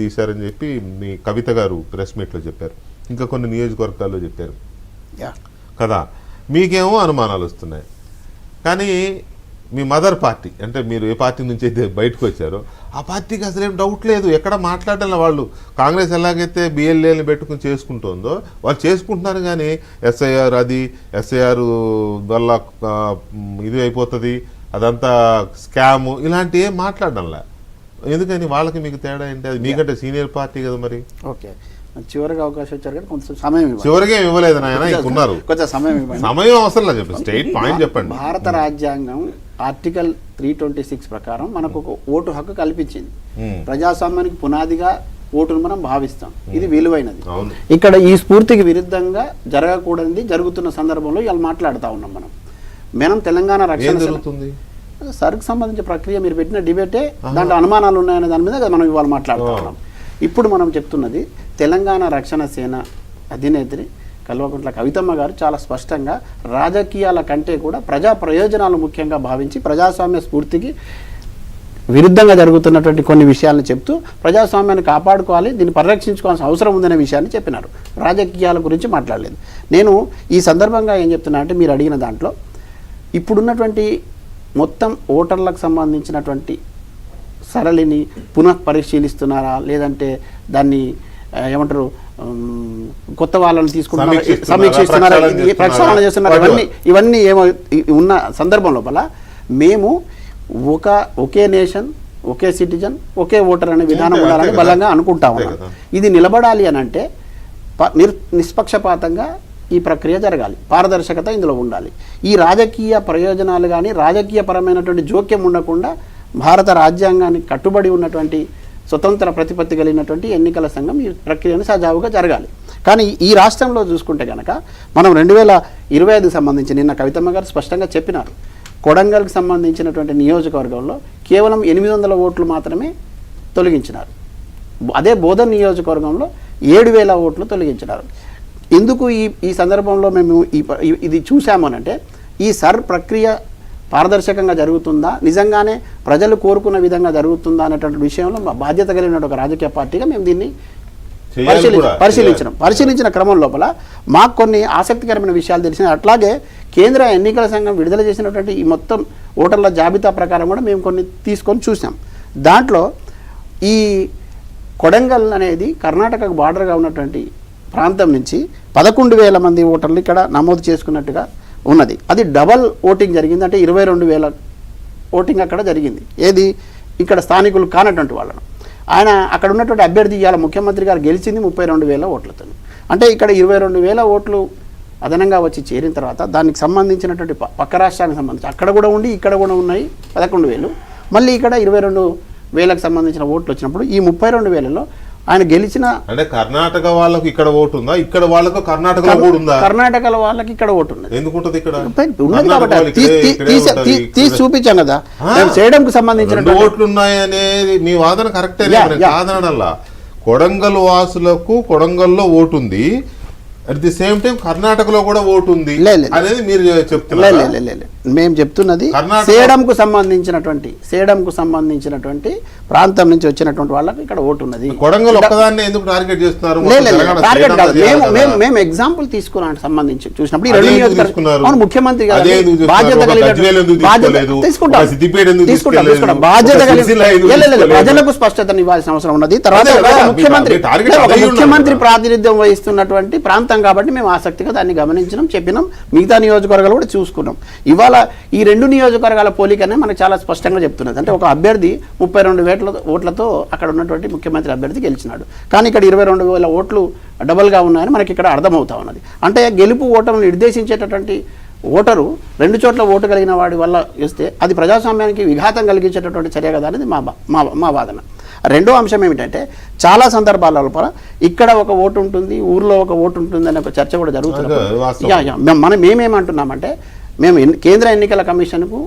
తీశారని చెప్పి మీ కవిత గారు ప్రెస్ మీట్లో చెప్పారు, ఇంకా కొన్ని నియోజకవర్గాల్లో చెప్పారు కదా. మీకేమో అనుమానాలు వస్తున్నాయి, కానీ మీ మదర్ పార్టీ అంటే మీరు ఏ పార్టీ నుంచి అయితే బయటకు వచ్చారో ఆ పార్టీకి అసలు ఏం డౌట్ లేదు, ఎక్కడ మాట్లాడాలి. వాళ్ళు కాంగ్రెస్ ఎలాగైతే బిఎల్ఏని పెట్టుకుని చేసుకుంటుందో వాళ్ళు చేసుకుంటున్నారు, కానీ ఎస్ఐఆర్ అది ఎస్ఐఆర్ వల్ల ఇది అయిపోతుంది, అదంతా స్కాము, ఇలాంటివి ఏం మాట్లాడడంలా. ఎందుకని వాళ్ళకి మీకు తేడా ఏంటి? అది మీకంటే సీనియర్ పార్టీ కదా. మరి ఓకే, చివరిగా అవకాశం ఇచ్చారు కానీ కొంచెం సమయం చివరిగా ఇవ్వలేదు నాయన, ఇస్తున్నారు కొంచెం సమయం ఇవ్వండి. సమయం అవసరం లేదు, చెప్పండి స్టేట్ పాయింట్ చెప్పండి. భారత రాజ్యాంగం ఆర్టికల్ 326 ప్రకారం మనకు ఒక ఓటు హక్కు కల్పించింది. ప్రజాస్వామ్యానికి పునాదిగా ఓటును మనం భావిస్తాం, ఇది విలువైనది. ఇక్కడ ఈ స్ఫూర్తికి విరుద్ధంగా జరగకూడదు జరుగుతున్న సందర్భంలో ఇవాళ మాట్లాడుతూ ఉన్నాం. మనం తెలంగాణ రక్షణ జరుగుతుంది సరుకు సంబంధించిన ప్రక్రియ మీరు పెట్టిన డిబేటే దాంట్లో అనుమానాలు ఉన్నాయనే దాని మీద మనం ఇవాళ మాట్లాడుతూ ఉన్నాం. ఇప్పుడు మనం చెప్తున్నది తెలంగాణ రక్షణ సేన అధినేత్రి కల్వకుంట్ల కవితమ్మ గారు చాలా స్పష్టంగా రాజకీయాల కంటే కూడా ప్రజా ప్రయోజనాలు ముఖ్యంగా భావించి ప్రజాస్వామ్య స్ఫూర్తికి విరుద్ధంగా జరుగుతున్నటువంటి కొన్ని విషయాలను చెప్తూ ప్రజాస్వామ్యాన్ని కాపాడుకోవాలి, దీన్ని పరిరక్షించుకోవాల్సిన అవసరం ఉందనే విషయాన్ని చెప్పినారు. రాజకీయాల గురించి మాట్లాడలేదు. నేను ఈ సందర్భంగా ఏం చెప్తున్నా అంటే, మీరు అడిగిన దాంట్లో ఇప్పుడున్నటువంటి మొత్తం ఓటర్లకు సంబంధించినటువంటి సరళిని పునః పరిశీలిస్తున్నారా, లేదంటే దాన్ని ఏమంటారు కొత్త వాళ్ళని తీసుకుంటున్నారా, సమీక్షిస్తున్నారా, ప్రక్షాళన చేస్తున్నారా, ఇవన్నీ ఏమో ఉన్న సందర్భం లోపల మేము ఒకే నేషన్, ఒకే సిటిజన్, ఒకే ఓటర్ అనే విధానం ఉండాలని బలంగా అనుకుంటా ఉన్నాం. ఇది నిలబడాలి అని అంటే నిష్పక్షపాతంగా ఈ ప్రక్రియ జరగాలి, పారదర్శకత ఇందులో ఉండాలి. ఈ రాజకీయ ప్రయోజనాలు కానీ రాజకీయపరమైనటువంటి జోక్యం ఉండకుండా భారత రాజ్యాంగానికి కట్టుబడి ఉన్నటువంటి స్వతంత్ర ప్రతిపత్తి కలిగినటువంటి ఎన్నికల సంఘం ఈ ప్రక్రియను సజావుగా జరగాలి. కానీ ఈ రాష్ట్రంలో చూసుకుంటే కనుక మనం 2025 సంబంధించి నిన్న కవితమ్మ గారు స్పష్టంగా చెప్పినారు, కొడంగల్కి సంబంధించినటువంటి నియోజకవర్గంలో కేవలం 800 ఓట్లు మాత్రమే తొలగించినారు. అదే బోధన్ నియోజకవర్గంలో 7000 ఓట్లు తొలగించినారు. ఎందుకు ఈ సందర్భంలో మేము ఇది చూసామనంటే, ఈ ప్రక్రియ పారదర్శకంగా జరుగుతుందా, నిజంగానే ప్రజలు కోరుకున్న విధంగా జరుగుతుందా అనేటువంటి విషయంలో బాధ్యత కలిగిన ఒక రాజకీయ పార్టీగా మేము దీన్ని పరిశీలించిన క్రమం లోపల మాకు కొన్ని ఆసక్తికరమైన విషయాలు తెలిసినాయి. అట్లాగే కేంద్ర ఎన్నికల సంఘం విడుదల చేసినటువంటి ఈ మొత్తం ఓటర్ల జాబితా ప్రకారం కూడా మేము కొన్ని తీసుకొని చూసాం. దాంట్లో ఈ కొడంగల్ అనేది కర్ణాటకకు బార్డర్గా ఉన్నటువంటి ప్రాంతం నుంచి 11,000 మంది ఓటర్లు ఇక్కడ నమోదు చేసుకున్నట్టుగా ఉన్నది. అది డబల్ ఓటింగ్ జరిగింది, అంటే 22,000 ఓటింగ్ అక్కడ జరిగింది. ఏది ఇక్కడ స్థానికులు కానటువంటి వాళ్ళను. ఆయన అక్కడ ఉన్నటువంటి అభ్యర్థి ఇవాళ ముఖ్యమంత్రి గారు గెలిచింది 32,000 ఓట్లతో. అంటే ఇక్కడ 22,000 ఓట్లు అదనంగా వచ్చి చేరిన తర్వాత దానికి సంబంధించినటువంటి పక్క రాష్ట్రానికి సంబంధించి అక్కడ కూడా ఉండి ఇక్కడ కూడా ఉన్నాయి 11,000. మళ్ళీ ఇక్కడ 22,000కు సంబంధించిన ఓట్లు వచ్చినప్పుడు ఈ 32,000లో ఆయన గెలిచిన అంటే కర్ణాటక వాళ్ళకి ఇక్కడ ఓటు ఉందా, ఇక్కడ వాళ్ళకు కర్ణాటకలో కూడా ఉందా? కర్ణాటకల వాళ్ళకి ఇక్కడ ఓటు ఉన్నది. ఎందుకుంటది? ఇక్కడ ఉన్నది కాబట్టి తీసి చూపించాం కదా. చేయడంకు సంబంధించిన ఓట్లు ఉన్నాయనేది మీ వాదన కరెక్టే, కాదనల్లా. కొడంగల్ వాసులకు కొడంగల్లో ఓటు ఉంది, అట్ ది సేమ్ టైం కర్ణాటకలో కూడా ఓటు ఉంది అనేది మీరు చెప్తున్నారు. మేము చెప్తున్నది సేడంకు సంబంధించినటువంటి ప్రాంతం నుంచి వచ్చినటువంటి వాళ్ళకి ఇక్కడ ఓటు ఉన్నది. కొడంగల్ ఒక్కదాన్ని ఎందుకు టార్గెట్ చేస్తున్నారు? టార్గెట్ కాదు, మేము ఎగ్జాంపుల్ తీసుకున్నాం సంబంధించి చూసినప్పుడు ముఖ్యమంత్రి ప్రజలకు స్పష్టత ఇవ్వాల్సిన అవసరం ఉన్నది. తర్వాత ముఖ్యమంత్రి ప్రాతినిధ్యం వహిస్తున్నటువంటి ప్రాంతం కాబట్టి మేము ఆసక్తిగా దాన్ని గమనించినాం, చెప్పినాం. మిగతా నియోజకవర్గాలు కూడా చూసుకున్నాం. ఇవాళ ఈ 2 నియోజకవర్గాల పోలికనే మనకు చాలా స్పష్టంగా చెప్తున్నది. అంటే ఒక అభ్యర్థి 32,000 ఓట్లతో అక్కడ ఉన్నటువంటి ముఖ్యమంత్రి అభ్యర్థి గెలిచినాడు, కానీ ఇక్కడ 22,000 ఓట్లు డబల్గా ఉన్నాయని మనకి ఇక్కడ అర్థమవుతా ఉన్నది. అంటే గెలుపు ఓటర్ను నిర్దేశించేటటువంటి ఓటరు 2 చోట్ల ఓటు కలిగిన వాడి వల్ల వస్తే అది ప్రజాస్వామ్యానికి విఘాతం కలిగించేటటువంటి చర్య కదా అనేది మా వాదన. రెండో అంశం ఏమిటంటే, చాలా సందర్భాల లోపల ఇక్కడ ఒక ఓటు ఉంటుంది, ఊర్లో ఒక ఓటు ఉంటుంది అనే ఒక చర్చ కూడా జరుగుతుంది. మేమేమంటున్నామంటే, మేము కేంద్ర ఎన్నికల కమిషన్కు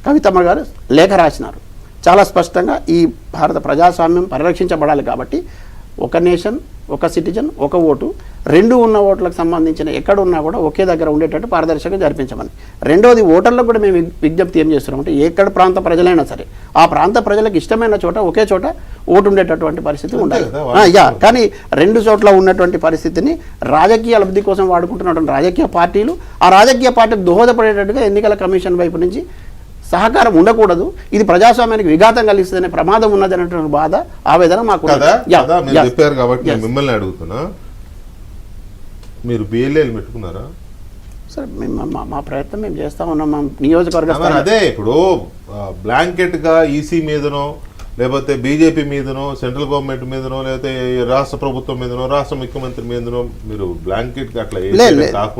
కవితమ్మ గారు లేఖ రాసినారు. చాలా స్పష్టంగా ఈ భారత ప్రజాస్వామ్యం పరిరక్షించబడాలి కాబట్టి ఒక నేషన్, ఒక సిటిజన్, ఒక ఓటు, 2 ఉన్న ఓట్లకు సంబంధించిన ఎక్కడ ఉన్నా కూడా ఒకే దగ్గర ఉండేటట్టు పారదర్శకంగా జరిపించమని. రెండోది, ఓటర్లకు కూడా మేము విజ్ఞప్తి ఏం చేస్తున్నామంటే, ఎక్కడ ప్రాంత ప్రజలైనా సరే ఆ ప్రాంత ప్రజలకు ఇష్టమైన చోట ఒకే చోట ఓటు ఉండేటటువంటి పరిస్థితి ఉండాలి. కదా, యా, కానీ 2 చోట్ల ఉన్నటువంటి పరిస్థితిని రాజకీయ లబ్ధి కోసం వాడుకుంటున్నటువంటి రాజకీయ పార్టీలు ఆ రాజకీయ పార్టీకి దోహదపడేటట్టుగా ఎన్నికల కమిషన్ వైపు నుంచి సహకారం ఉండకూడదు, ఇది ప్రజాస్వామ్యానికి విఘాతం కలిగిస్తుందనే ప్రమాదం ఉన్నది అనేటువంటి బాధ, ఆవేదన మాకు కదా కదా మీరు చెప్పారు కాబట్టి నేను మిమ్మల్ని అడుగుతున్నా, మీరు బిఎల్ఏలు పెట్టుకున్నారా? సరే, మా ప్రయత్నం మేము చేస్తా ఉన్నాం. మా నియోజకవర్గ మరి అదే ఇప్పుడు బ్లాంకెట్ గా ఈసీ మీదనో లేకపోతే బీజేపీ మీదనో సెంట్రల్ గవర్నమెంట్ మీదనో లేకపోతే రాష్ట్ర ప్రభుత్వం మీదనో రాష్ట్ర ముఖ్యమంత్రి మీదనో మీరు బ్లాంకెట్ గా అట్లా లేదు. కాకుండా